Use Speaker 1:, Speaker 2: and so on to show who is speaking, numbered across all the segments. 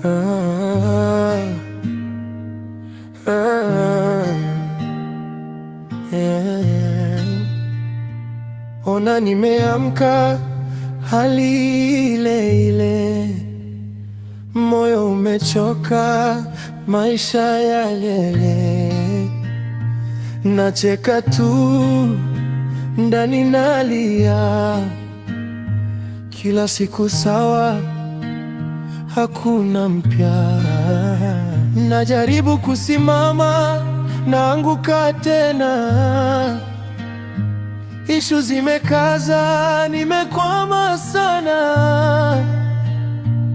Speaker 1: Ah, ah, yeah. Ona nimeamka hali ile ile, moyo umechoka, maisha yale, nacheka tu, ndani nalia, kila siku sawa, hakuna mpya. Najaribu kusimama, naanguka tena, ishu zimekaza, nimekwama sana,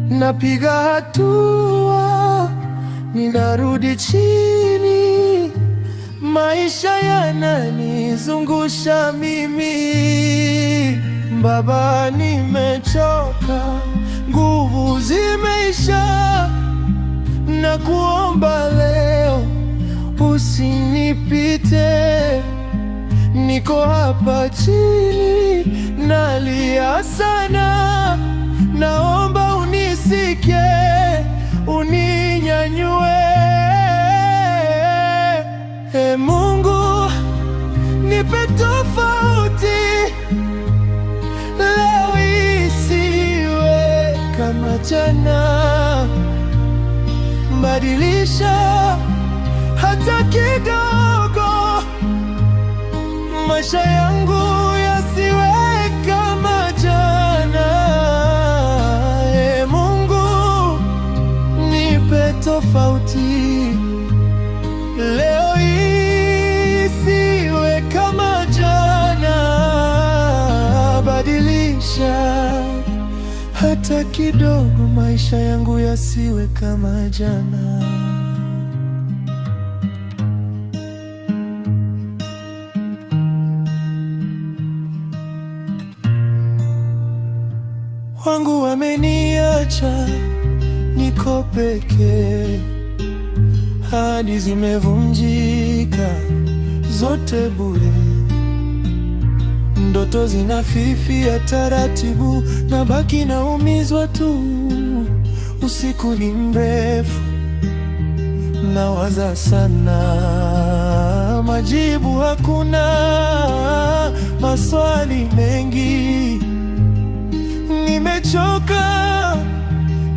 Speaker 1: napiga hatua, ninarudi chini, maisha yananizungusha mimi. Baba, nimechoka, nguvu zimeisha, na kuomba leo usinipite. Niko hapa chini, nalia sana, naomba unisike, uninyanyue. Ee Mungu, nipe tofauti, leo isiwe kama jana, badilisha hata kidogo, maisha yangu yasiwe kama jana. Ee Mungu, nipe tofauti, leo isiwe kama jana, badilisha hata kidogo, maisha yangu yasiwe kama jana. Wangu wameniacha, niko peke, hadi zimevunjika zote bure, ndoto zinafifia taratibu, nabaki naumizwa tu. Usiku ni mrefu, nawaza sana, majibu hakuna, maswali mengi. Nimechoka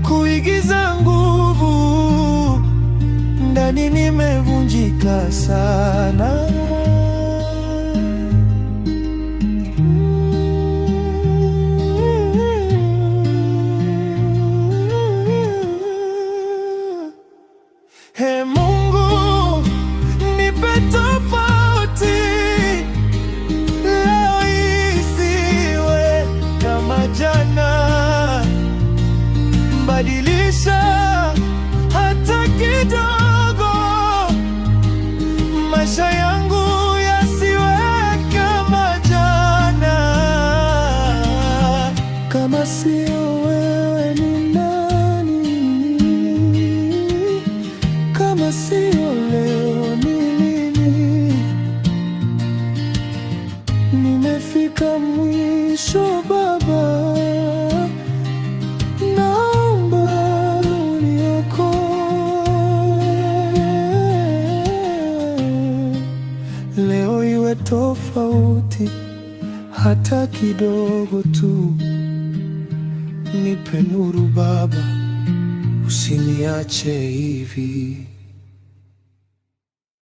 Speaker 1: kuigiza nguvu, ndani nimevunjika sana. Ee Mungu, nipe tofauti, leo isiwe kama jana, badilisha hata kidogo, maisha yangu yasiwe kama jana. Kama sio wewe ni nani? Kama sio leo ni lini? Nimefika mwisho Baba, naomba uniokoe. Leo iwe tofauti hata kidogo tu, nipe nuru Baba, usiniache hivi.